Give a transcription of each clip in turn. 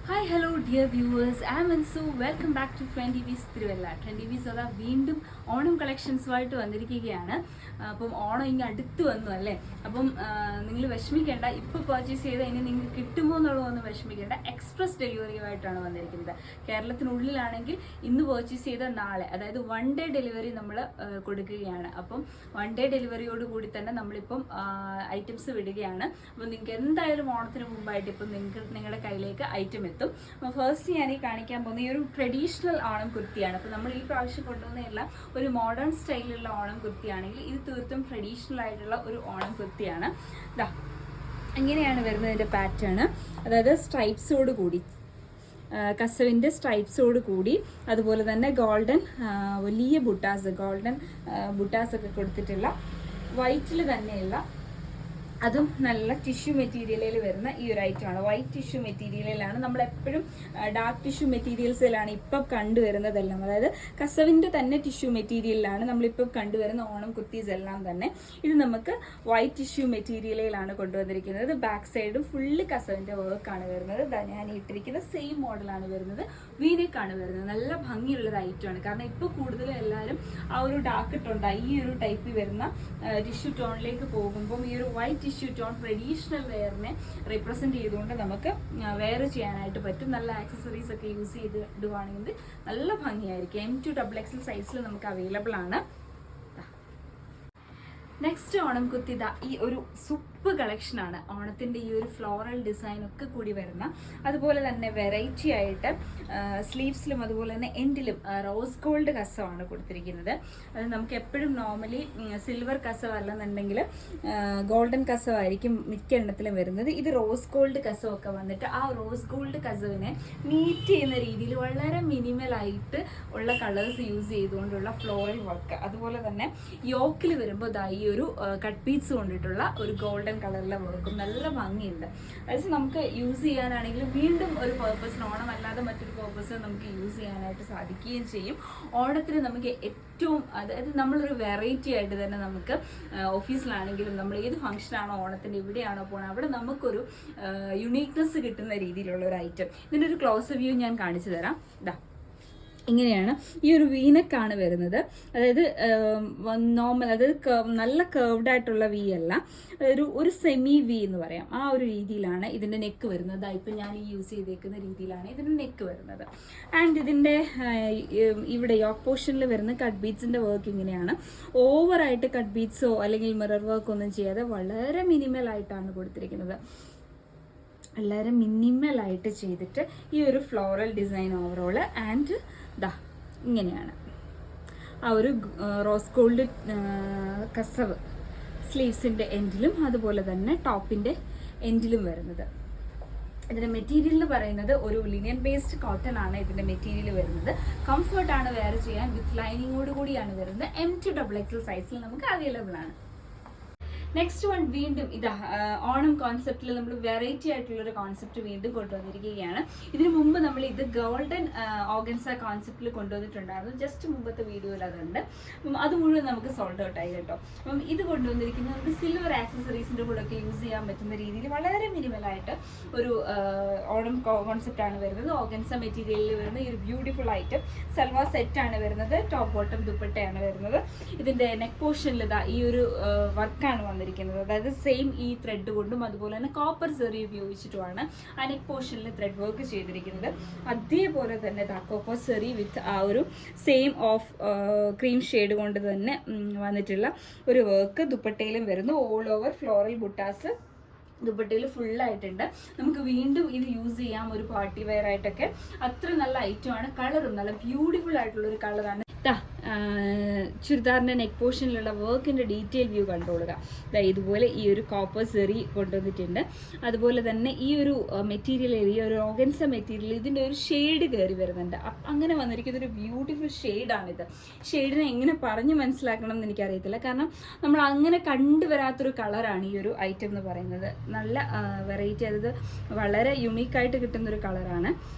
Hi hello dear viewers, I am Ansu. Welcome back to trendy Vees Thiruvalla. Trendy Vees അതാ വീണ്ടും ഓണം കളക്ഷൻസുമായിട്ട് വന്നിരിക്കുകയാണ്. അപ്പം ഓണം ഇങ്ങ് അടുത്ത് വന്നു അല്ലേ. അപ്പം നിങ്ങൾ വിഷമിക്കേണ്ട, ഇപ്പോൾ പർച്ചേസ് ചെയ്താൽ ഇനി നിങ്ങൾക്ക് കിട്ടുമോ എന്നുള്ളതൊന്നും വിഷമിക്കേണ്ട. എക്സ്പ്രസ് ഡെലിവറിയുമായിട്ടാണ് വന്നിരിക്കുന്നത്. കേരളത്തിനുള്ളിലാണെങ്കിൽ ഇന്ന് പർച്ചേസ് ചെയ്ത നാളെ, അതായത് 1 ഡേ ഡെലിവറി നമ്മൾ കൊടുക്കുകയാണ്. അപ്പം 1 ഡേ ഡെലിവറിയോട് കൂടി തന്നെ നമ്മളിപ്പം ഐറ്റംസ് വിടുകയാണ്. അപ്പം നിങ്ങൾക്ക് എന്തായാലും ഓണത്തിന് മുമ്പായിട്ട് ഇപ്പം നിങ്ങളുടെ കയ്യിലേക്ക് ഐറ്റം എത്തും. ഫസ്റ്റ് ഞാൻ ഈ കാണിക്കാൻ പോകുന്ന ഈ ഒരു ട്രഡീഷണൽ ഓണം കുർത്തിയാണ്. അപ്പോൾ നമ്മൾ ഈ പ്രാവശ്യം കൊണ്ടുവന്നതെല്ലാം ഒരു മോഡേൺ സ്റ്റൈലിലുള്ള ഓണം കുർത്തിയാണെങ്കിൽ ഇത് തീർത്തും ട്രഡീഷണൽ ആയിട്ടുള്ള ഒരു ഓണം കുർത്തിയാണ്. ഇതാ ഇങ്ങനെയാണ് വരുന്നതിൻ്റെ പാറ്റേൺ. അതായത് സ്ട്രൈപ്സോട് കൂടി, കസവിൻ്റെ സ്ട്രൈപ്സോട് കൂടി, അതുപോലെ തന്നെ ഗോൾഡൻ വലിയ ഗോൾഡൻ ബുട്ടാസ് ഒക്കെ കൊടുത്തിട്ടുള്ള വൈറ്റിൽ തന്നെയുള്ള, അതും നല്ല ടിഷ്യൂ മെറ്റീരിയലിൽ വരുന്ന ഈ ഒരു ഐറ്റമാണ്. വൈറ്റ് ടിഷ്യൂ മെറ്റീരിയലിലാണ്, നമ്മളെപ്പോഴും ഡാർക്ക് ടിഷ്യൂ മെറ്റീരിയൽസിലാണ് ഇപ്പം കണ്ടുവരുന്നതെല്ലാം. അതായത് കസവിൻ്റെ തന്നെ ടിഷ്യൂ മെറ്റീരിയലിലാണ് നമ്മളിപ്പം കണ്ടുവരുന്ന ഓണം കുർത്തീസ് എല്ലാം തന്നെ. ഇത് നമുക്ക് വൈറ്റ് ടിഷ്യൂ മെറ്റീരിയലിലാണ് കൊണ്ടുവന്നിരിക്കുന്നത്. ബാക്ക് സൈഡും ഫുള്ള് കസവിൻ്റെ വർക്കാണ് വരുന്നത്. ഞാൻ ഇട്ടിരിക്കുന്ന സെയിം മോഡലാണ് വരുന്നത്. വീനെക്കാണ് വരുന്നത്. നല്ല ഭംഗിയുള്ളൊരു ഐറ്റമാണ്. കാരണം ഇപ്പോൾ കൂടുതലും എല്ലാവരും ആ ഒരു ഡാർക്ക് ടോൺ, ഈ ഒരു ടൈപ്പിൽ വരുന്ന ടിഷ്യൂ ടോണിലേക്ക് പോകുമ്പം ഈ ഒരു വൈറ്റ് ടിഷ്യൂ ടോൺ ട്രഡീഷണൽ വെയറിനെ റെപ്രസെന്റ് ചെയ്തുകൊണ്ട് നമുക്ക് വെയർ ചെയ്യാനായിട്ട് പറ്റും. നല്ല ആക്സസറീസ് ഒക്കെ യൂസ് ചെയ്ത് ഇടുവാണെങ്കിൽ നല്ല ഭംഗിയായിരിക്കും. M2XXL സൈസിൽ നമുക്ക് അവൈലബിൾ ആണ്. നെക്സ്റ്റ് ഓണം കുർത്തി ഈ ഒരു സൂപ്പർ കളക്ഷനാണ്. ഓണത്തിൻ്റെ ഈ ഒരു ഫ്ലോറൽ ഡിസൈൻ ഒക്കെ കൂടി വരുന്ന, അതുപോലെ തന്നെ വെറൈറ്റി ആയിട്ട് സ്ലീവ്സിലും അതുപോലെ തന്നെ എൻഡിലും റോസ് ഗോൾഡ് കസവാണ് കൊടുത്തിരിക്കുന്നത്. അത് നമുക്ക് എപ്പോഴും നോർമലി സിൽവർ കസവ് അല്ലെന്നുണ്ടെങ്കിൽ ഗോൾഡൻ കസവായിരിക്കും മിക്ക എണ്ണത്തിലും വരുന്നത്. ഇത് റോസ് ഗോൾഡ് കസവൊക്കെ വന്നിട്ട് ആ റോസ് ഗോൾഡ് കസവിനെ മീറ്റ് ചെയ്യുന്ന രീതിയിൽ വളരെ മിനിമലായിട്ട് ഉള്ള കളേഴ്സ് യൂസ് ചെയ്തുകൊണ്ടുള്ള ഫ്ലോറൽ വർക്ക്. അതുപോലെ തന്നെ യോക്കിൽ വരുമ്പോൾ ഈ ഒരു കട്ട് ബീഡ്സ് കൊണ്ടിട്ടുള്ള ഒരു ഗോൾഡൻ കളറിലെ വർക്കും നല്ല ഭംഗിയുണ്ട്. അതായത് നമുക്ക് യൂസ് ചെയ്യാനാണെങ്കിലും വീണ്ടും ഒരു പേർപ്പസിന്, ഓണം അല്ലാതെ മറ്റൊരു പേർപ്പസിന് നമുക്ക് യൂസ് ചെയ്യാനായിട്ട് സാധിക്കുകയും ചെയ്യും. ഓണത്തിന് നമുക്ക് ഏറ്റവും, അതായത് നമ്മളൊരു വെറൈറ്റി ആയിട്ട് തന്നെ നമുക്ക് ഓഫീസിലാണെങ്കിലും നമ്മൾ ഏത് ഫംഗ്ഷനാണോ ഓണത്തിൻ്റെ എവിടെയാണോ പോകണം അവിടെ നമുക്കൊരു യുണീക്നെസ് കിട്ടുന്ന രീതിയിലുള്ള ഒരു ഐറ്റം. ഇതിൻ്റെ ഒരു ക്ലോസ് വ്യൂ ഞാൻ കാണിച്ചു തരാം. ഇതാ ഇങ്ങനെയാണ് ഈ ഒരു വീനക്കാണ് വരുന്നത്. അതായത് നോർമൽ, അതായത് നല്ല കേർവ്ഡ് ആയിട്ടുള്ള വി അല്ല, ഒരു സെമി വി എന്ന് പറയാം. ആ ഒരു രീതിയിലാണ് ഇതിൻ്റെ നെക്ക് വരുന്നത്. ഇപ്പം ഞാൻ ഈ യൂസ് ചെയ്തേക്കുന്ന രീതിയിലാണ് ഇതിൻ്റെ നെക്ക് വരുന്നത്. ആൻഡ് ഇതിൻ്റെ ഇവിടെ യോക്ക് പോർഷനിൽ വരുന്ന കട്ട് ബീഡ്സിൻ്റെ വർക്ക് ഇങ്ങനെയാണ്. ഓവറായിട്ട് കട്ട് ബീഡ്സോ അല്ലെങ്കിൽ മിറർ വർക്ക് ഒന്നും ചെയ്യാതെ വളരെ മിനിമലായിട്ടാണ് കൊടുത്തിരിക്കുന്നത്. വളരെ മിനിമലായിട്ട് ചെയ്തിട്ട് ഈ ഒരു ഫ്ലോറൽ ഡിസൈൻ ഓവറോൾ. ആൻഡ് ഇങ്ങനെയാണ് ആ ഒരു റോസ് ഗോൾഡ് കസവ് സ്ലീവ്സിൻ്റെ എൻഡിലും അതുപോലെ തന്നെ ടോപ്പിൻ്റെ എൻഡിലും വരുന്നത്. ഇതിൻ്റെ മെറ്റീരിയൽ എന്ന് പറയുന്നത് ഒരു ലിനിയൻ ബേസ്ഡ് കോട്ടൺ ആണ് ഇതിൻ്റെ മെറ്റീരിയൽ വരുന്നത്. കംഫർട്ടാണ് വെയർ ചെയ്യാൻ, വിത്ത് ലൈനിങ്ങോട് കൂടിയാണ് വരുന്നത്. M2XXL സൈസിൽ നമുക്ക് അവൈലബിൾ ആണ്. നെക്സ്റ്റ് വൺ വീണ്ടും ഇതാ ഓണം കോൺസെപ്റ്റിൽ നമ്മൾ വെറൈറ്റി ആയിട്ടുള്ളൊരു കോൺസെപ്റ്റ് വീണ്ടും കൊണ്ടുവന്നിരിക്കുകയാണ്. ഇതിനു മുമ്പ് നമ്മൾ ഇത് ഗോൾഡൻ ഓർഗൻസ കോൺസെപ്റ്റിൽ കൊണ്ടുവന്നിട്ടുണ്ടായിരുന്നു. ജസ്റ്റ് മുമ്പത്തെ വീഡിയോയിൽ അതുണ്ട്. അപ്പം അത് മുഴുവൻ നമുക്ക് സോൾഡ് ഔട്ട് ആയി കേട്ടോ. അപ്പം ഇത് കൊണ്ടുവന്നിരിക്കുന്നത് നമുക്ക് സിൽവർ ആക്സസറീസിൻ്റെ കൂടെ ഒക്കെ യൂസ് ചെയ്യാൻ പറ്റുന്ന രീതിയിൽ വളരെ മിനിമലായിട്ട് ഒരു ഓണം കോൺസെപ്റ്റാണ് വരുന്നത്. ഓർഗൻസ മെറ്റീരിയലിൽ വരുന്ന ഈ ഒരു ബ്യൂട്ടിഫുൾ ഐറ്റം സൽവാർ സെറ്റാണ് വരുന്നത്. ടോപ്പ് ബോട്ടം ദുപ്പട്ടയാണ് വരുന്നത്. ഇതിൻ്റെ നെക്ക് പോർഷനിൽ ഇതാ ഈ ഒരു വർക്കാണ് വന്നത്. അതായത് സെയിം ഈ ത്രെഡ് കൊണ്ടും അതുപോലെ തന്നെ കോപ്പർ സെറി ഉപയോഗിച്ചിട്ടുമാണ് ആ നെക്ക് പോർഷനിൽ ത്രെഡ് വർക്ക് ചെയ്തിരിക്കുന്നത്. അതേപോലെ തന്നെ കോപ്പർ സെറി വിത്ത് ആ ഒരു സെയിം ഓഫ് ക്രീം ഷെയ്ഡ് കൊണ്ട് തന്നെ വന്നിട്ടുള്ള ഒരു വർക്ക് ദുപ്പട്ടയിലും വരുന്നു. ഓൾ ഓവർ ഫ്ലോറൽ ബുട്ടാസ് ദുപ്പട്ടയിൽ ഫുള്ളായിട്ടുണ്ട്. നമുക്ക് വീണ്ടും ഇത് യൂസ് ചെയ്യാം ഒരു പാർട്ടി വെയർ ആയിട്ടൊക്കെ. അത്ര നല്ല ഐറ്റമാണ്. കളറും നല്ല ബ്യൂട്ടിഫുൾ ആയിട്ടുള്ളൊരു കളറാണ്. ചുരിദാറിൻ്റെ നെക്ക് പോർഷനിലുള്ള വർക്കിൻ്റെ ഡീറ്റെയിൽ വ്യൂ കണ്ടുകൊള്ളുക. ഇതുപോലെ ഈ ഒരു കോപ്പർ സെറി കൊണ്ടുവന്നിട്ടുണ്ട്. അതുപോലെ തന്നെ ഈ ഒരു മെറ്റീരിയൽ, ഈ ഒരു ഓർഗൻസ മെറ്റീരിയൽ, ഇതിൻ്റെ ഒരു ഷെയ്ഡ് കയറി വരുന്നുണ്ട്. അങ്ങനെ വന്നിരിക്കുന്ന ഒരു ബ്യൂട്ടിഫുൾ ഷെയ്ഡാണിത്. ഷെയ്ഡിനെ എങ്ങനെ പറഞ്ഞ് മനസ്സിലാക്കണം എന്ന് എനിക്കറിയത്തില്ല. കാരണം നമ്മൾ അങ്ങനെ കണ്ടുവരാത്തൊരു കളറാണ് ഈ ഒരു ഐറ്റം എന്ന് പറയുന്നത്. നല്ല വെറൈറ്റി, അതായത് വളരെ യുണീക്കായിട്ട് കിട്ടുന്നൊരു കളറാണ്.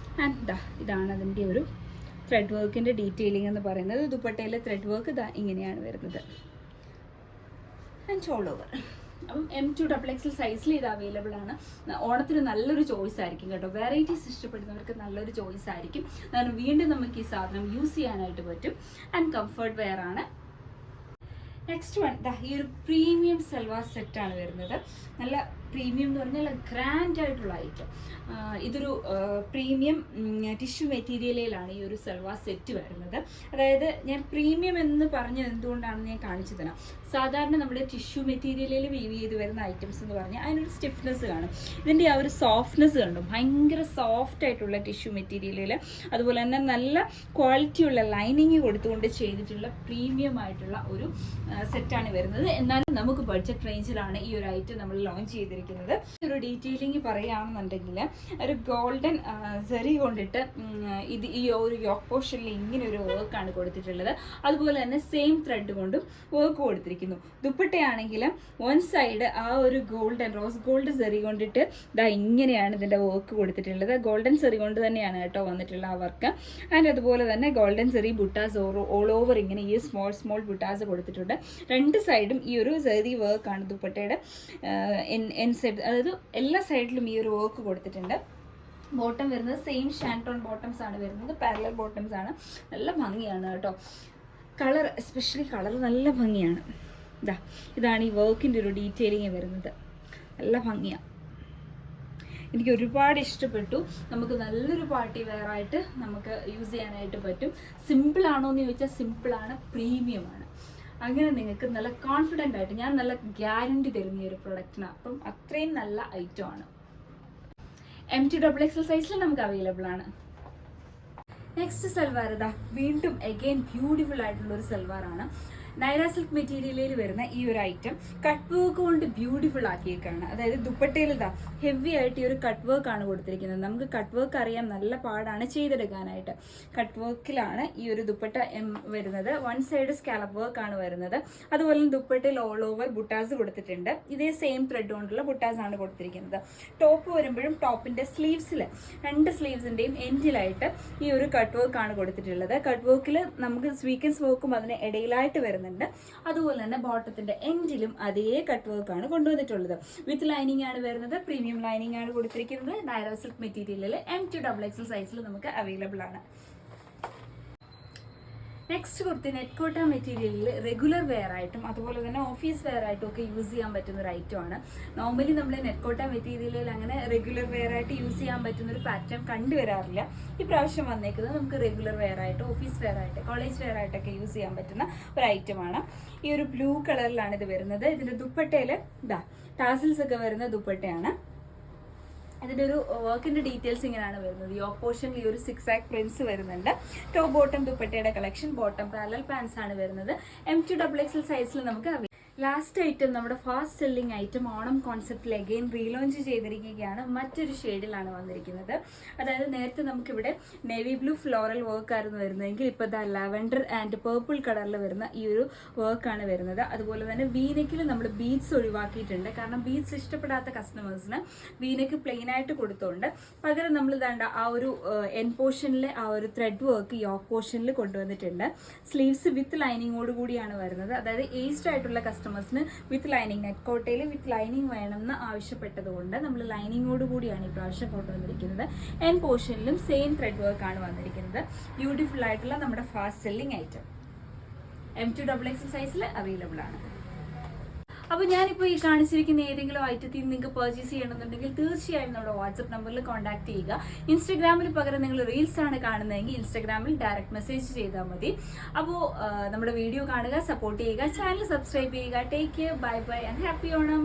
ആൻഡ് ഇതാണ് അതിൻ്റെ ഒരു ത്രെഡ് വർക്കിൻ്റെ ഡീറ്റെയിലിംഗ് എന്ന് പറയുന്നത്. ദുപ്പട്ടയിലെ ത്രെഡ് വർക്ക് ഇങ്ങനെയാണ് വരുന്നത്. ആൻഡ് ഓൾ ഓവർ അപ്പം M2XXL സൈസിൽ ഇത് അവൈലബിൾ ആണ്. ഓണത്തിന് നല്ലൊരു ചോയ്സ് ആയിരിക്കും കേട്ടോ. വെറൈറ്റീസ് ഇഷ്ടപ്പെടുന്നവർക്ക് നല്ലൊരു ചോയ്സ് ആയിരിക്കും. കാരണം വീണ്ടും നമുക്ക് ഈ സാധനം യൂസ് ചെയ്യാനായിട്ട് പറ്റും. ആൻഡ് കംഫർട്ട് വെയർ ആണ്. നെക്സ്റ്റ് വൺ ഈ ഒരു പ്രീമിയം സൽവാർ സെറ്റാണ് വരുന്നത്. നല്ല പ്രീമിയം എന്ന് പറഞ്ഞാൽ ഗ്രാൻഡ് ആയിട്ടുള്ള ഐറ്റം. ഇതൊരു പ്രീമിയം ടിഷ്യൂ മെറ്റീരിയലിലാണ് ഈ ഒരു സൽവാർ സെറ്റ് വരുന്നത്. അതായത് ഞാൻ പ്രീമിയം എന്ന് പറഞ്ഞത് എന്തുകൊണ്ടാണെന്ന് ഞാൻ കാണിച്ചു തരാം. സാധാരണ നമ്മുടെ ടിഷ്യൂ മെറ്റീരിയലിൽ വീവ് ചെയ്ത് വരുന്ന ഐറ്റംസ് എന്ന് പറഞ്ഞാൽ അതിനൊരു സ്റ്റിഫ്നെസ് കാണും. ഇതിൻ്റെ ആ ഒരു സോഫ്റ്റ്നെസ് കണ്ടും ഭയങ്കര സോഫ്റ്റ് ആയിട്ടുള്ള ടിഷ്യൂ മെറ്റീരിയലിൽ, അതുപോലെ തന്നെ നല്ല ക്വാളിറ്റിയുള്ള ലൈനിങ് കൊടുത്തുകൊണ്ട് ചെയ്തിട്ടുള്ള പ്രീമിയം ആയിട്ടുള്ള ഒരു സെറ്റാണ് വരുന്നത്. എന്നാലും നമുക്ക് ബഡ്ജറ്റ് റേഞ്ചിലാണ് ഈ ഒരു ഐറ്റം നമ്മൾ ലോഞ്ച് ചെയ്തിരിക്കുന്നത്. ഒരു ഡീറ്റെയിലിംഗ് പറയുകയാണെന്നുണ്ടെങ്കിൽ ഒരു ഗോൾഡൻ സെറി കൊണ്ടിട്ട് ഇത് ഈ ഒരു യോക്ക് പോർഷനിൽ ഇങ്ങനെ ഒരു വർക്കാണ് കൊടുത്തിട്ടുള്ളത്. അതുപോലെ തന്നെ സെയിം ത്രെഡ് കൊണ്ടും വർക്ക് കൊടുത്തിരിക്കുന്നു. ദുപ്പട്ടയാണെങ്കിൽ വൺ സൈഡ് ആ ഒരു ഗോൾഡൻ റോസ് ഗോൾഡ് സെറി കൊണ്ടിട്ട് ഇങ്ങനെയാണ് ഇതിൻ്റെ വർക്ക് കൊടുത്തിട്ടുള്ളത്. ഗോൾഡൻ സെറി കൊണ്ട് തന്നെയാണ് കേട്ടോ വന്നിട്ടുള്ള ആ വർക്ക്. ആൻഡ് അതുപോലെ തന്നെ ഗോൾഡൻ സെറി ബുട്ടാസ് ഓൾ ഓവർ ഇങ്ങനെ ഈ സ്മോൾ ബുട്ടാസ് കൊടുത്തിട്ടുണ്ട്. രണ്ട് സൈഡും ഈ ഒരു സെറി വർക്കാണ് ദുപ്പട്ടയുടെ എൻ സൈഡ്, അതായത് എല്ലാ സൈഡിലും ഈ ഒരു വർക്ക് കൊടുത്തിട്ടുണ്ട്. ബോട്ടം വരുന്നത് സെയിം ഷാൻടോൺ ബോട്ടംസ് ആണ് വരുന്നത്. പാരലൽ ബോട്ടംസ് ആണ്. നല്ല ഭംഗിയാണ് കേട്ടോ. കളർ, എസ്പെഷ്യലി കളർ നല്ല ഭംഗിയാണ്. ഇതാണ് ഈ വർക്കിൻ്റെ ഒരു ഡീറ്റെയിലിങ് വരുന്നത്. നല്ല ഭംഗിയാണ്. എനിക്ക് ഒരുപാട് ഇഷ്ടപ്പെട്ടു. നമുക്ക് നല്ലൊരു പാർട്ടി വെയർ ആയിട്ട് നമുക്ക് യൂസ് ചെയ്യാനായിട്ട് പറ്റും. സിമ്പിളാണോ എന്ന് ചോദിച്ചാൽ സിമ്പിളാണ്, പ്രീമിയമാണ്. അങ്ങനെ നിങ്ങൾക്ക് നല്ല കോൺഫിഡൻ്റ് ആയിട്ട് ഞാൻ നല്ല ഗ്യാരണ്ടി തരുന്ന ഈ ഒരു പ്രൊഡക്റ്റിന്. അപ്പം അത്രയും നല്ല ഐറ്റം ആണ്. M2XXL സൈസിൽ നമുക്ക് അവൈലബിൾ ആണ്. നെക്സ്റ്റ് സൽവാർ വീണ്ടും അഗെയിൻ ബ്യൂട്ടിഫുൾ ആയിട്ടുള്ള ഒരു സൽവാറാണ്. നൈറ സിൽക്ക് മെറ്റീരിയലിൽ വരുന്ന ഈ ഒരു ഐറ്റം കട്ട് വർക്ക് കൊണ്ട് ബ്യൂട്ടിഫുൾ ആക്കിയേക്കാണ്. അതായത് ദുപ്പട്ടയിൽ ഹെവി ആയിട്ട് ഈ ഒരു കട്ട് വർക്ക് ആണ് കൊടുത്തിരിക്കുന്നത്. നമുക്ക് കട്ട് വർക്ക് അറിയാം, നല്ല പാടാണ് ചെയ്തെടുക്കാനായിട്ട്. കട്ട് വർക്കിലാണ് ഈ ഒരു ദുപ്പട്ട വരുന്നത്. വൺ സൈഡ് സ്കാലപ്പ് വർക്ക് ആണ് വരുന്നത്. അതുപോലെ ദുപ്പട്ടയിൽ ഓൾ ഓവർ ബുട്ടാസ് കൊടുത്തിട്ടുണ്ട്. ഇതേ സെയിം ത്രെഡ് കൊണ്ടുള്ള ബുട്ടാസ് ആണ് കൊടുത്തിരിക്കുന്നത്. ടോപ്പ് വരുമ്പോഴും ടോപ്പിന്റെ സ്ലീവ്സിൽ രണ്ട് സ്ലീവ്സിന്റെയും എൻഡിലായിട്ട് ഈ ഒരു കട്ട് വർക്ക് ആണ് കൊടുത്തിട്ടുള്ളത്. കട്ട് വർക്കിൽ നമുക്ക് സ്വീക്കൻസ് വർക്കും അതിന് ഇടയിലായിട്ട് വരുന്നത്. അതുപോലെ തന്നെ ബോട്ടത്തിന്റെ എൻഡിലും അതേ കട്ട് വർക്ക് ആണ് കൊണ്ടുവന്നിട്ടുള്ളത്. വിത്ത് ലൈനിങ് ആണ് വരുന്നത്. പ്രീമിയം ലൈനിങ് ആണ് കൊടുത്തിരിക്കുന്നത്. നൈറ സിൽക്ക് മെറ്റീരിയലിൽ M2XXL സൈസിൽ നമുക്ക് അവൈലബിൾ ആണ്. നെക്സ്റ്റ് കുർത്തി നെറ്റ്കോട്ട മെറ്റീരിയലിൽ റെഗുലർ വെയർ ആയിട്ടും അതുപോലെ തന്നെ ഓഫീസ് വെയർ ആയിട്ടും ഒക്കെ യൂസ് ചെയ്യാൻ പറ്റുന്ന ഒരു ഐറ്റം ആണ്. നോർമലി നമ്മൾ നെറ്റ്കോട്ട മെറ്റീരിയലിൽ അങ്ങനെ റെഗുലർ വെയർ ആയിട്ട് യൂസ് ചെയ്യാൻ പറ്റുന്ന ഒരു പാറ്റേൺ കണ്ടുവരാറില്ല. ഈ പ്രാവശ്യം വന്നേക്കുന്നത് നമുക്ക് റെഗുലർ വെയർ ആയിട്ട്, ഓഫീസ് വെയർ ആയിട്ട്, കോളേജ് വെയർ ആയിട്ടൊക്കെ യൂസ് ചെയ്യാൻ പറ്റുന്ന ഒരു ഐറ്റമാണ്. ഈ ഒരു ബ്ലൂ കളറിലാണ് ഇത് വരുന്നത്. ഇതിന്റെ ദുപ്പട്ടയിൽ ടാസിൽസ് ഒക്കെ വരുന്ന ദുപ്പട്ടയാണ്. ഇതിൻ്റെ ഒരു വർക്കിൻ്റെ ഡീറ്റെയിൽസ് ഇങ്ങനെയാണ് വരുന്നത്. യോക്ക് പോർഷനിൽ ഈ ഒരു 6 ആക്ക് പ്രിന്റ്സ് വരുന്നുണ്ട്. ടോപ്പ് ബോട്ടം ദുപ്പട്ടയുടെ കളക്ഷൻ. ബോട്ടം പാരലൽ പാൻസ് ആണ് വരുന്നത്. M2XXL സൈസിൽ നമുക്ക് ലാസ്റ്റ് ഐറ്റം നമ്മുടെ ഫാസ്റ്റ് സെല്ലിംഗ് ഐറ്റം ഓണം കോൺസെപ്റ്റിൽ അഗെയിൻ റീലോഞ്ച് ചെയ്തിരിക്കുകയാണ്. മറ്റൊരു ഷെയ്ഡിലാണ് വന്നിരിക്കുന്നത്. അതായത് നേരത്തെ നമുക്കിവിടെ നേവി ബ്ലൂ ഫ്ലോറൽ വർക്കായിരുന്നു വരുന്നതെങ്കിൽ ഇപ്പോൾ ലാവൻഡർ ആൻഡ് പേർപ്പിൾ കളറിൽ വരുന്ന ഈ ഒരു വർക്കാണ് വരുന്നത്. അതുപോലെ തന്നെ വീനെക്കിൽ നമ്മൾ ബീഡ്സ് ഒഴിവാക്കിയിട്ടുണ്ട്. കാരണം ബീഡ്സ് ഇഷ്ടപ്പെടാത്ത കസ്റ്റമേഴ്സിന് വീനെക്ക് പ്ലെയിൻ ആയിട്ട് കൊടുത്തുകൊണ്ട് പകരം നമ്മൾ ആ ഒരു എൻ പോർഷനിലെ ആ ഒരു ത്രെഡ് വർക്ക് യോക്ക് പോർഷനിൽ കൊണ്ടുവന്നിട്ടുണ്ട്. സ്ലീവ്സ് വിത്ത് ലൈനിങ്ങോട് കൂടിയാണ് വരുന്നത്. അതായത് ഏജ്ഡ് ആയിട്ടുള്ള കസ്റ്റമേഴ്സിന് വിത്ത് ലൈനിങ്, നെറ്റ്കോട്ടയിൽ വിത്ത് ലൈനിങ് വേണമെന്ന് ആവശ്യപ്പെട്ടതുകൊണ്ട് നമ്മൾ ലൈനിങ്ങോട് കൂടിയാണ് ഈ പ്രാവശ്യം കൊണ്ടുവന്നിരിക്കുന്നത്. എൻ പോർഷനിലും സെയിം ത്രെഡ് വർക്ക് ആണ് വന്നിരിക്കുന്നത്. ബ്യൂട്ടിഫുൾ ആയിട്ടുള്ള നമ്മുടെ ഫാസ്റ്റ് സെല്ലിംഗ് ഐറ്റം M2XXL സൈസിൽ അവൈലബിൾ ആണ്. അപ്പോൾ ഞാനിപ്പോൾ ഈ കാണിച്ചിരിക്കുന്ന ഏതെങ്കിലും ഐറ്റത്തിൽ നിങ്ങൾക്ക് പർച്ചേസ് ചെയ്യണമെന്നുണ്ടെങ്കിൽ തീർച്ചയായും നമ്മുടെ വാട്സപ്പ് നമ്പറിൽ കോൺടാക്ട് ചെയ്യുക. ഇൻസ്റ്റഗ്രാമിൽ പകരം നിങ്ങൾ റീൽസ് ആണ് കാണുന്നതെങ്കിൽ ഇൻസ്റ്റഗ്രാമിൽ ഡയറക്റ്റ് മെസ്സേജ് ചെയ്താൽ മതി. അപ്പോൾ നമ്മുടെ വീഡിയോ കാണുക, സപ്പോർട്ട് ചെയ്യുക, ചാനൽ സബ്സ്ക്രൈബ് ചെയ്യുക. Take care, bye bye and happy Onam.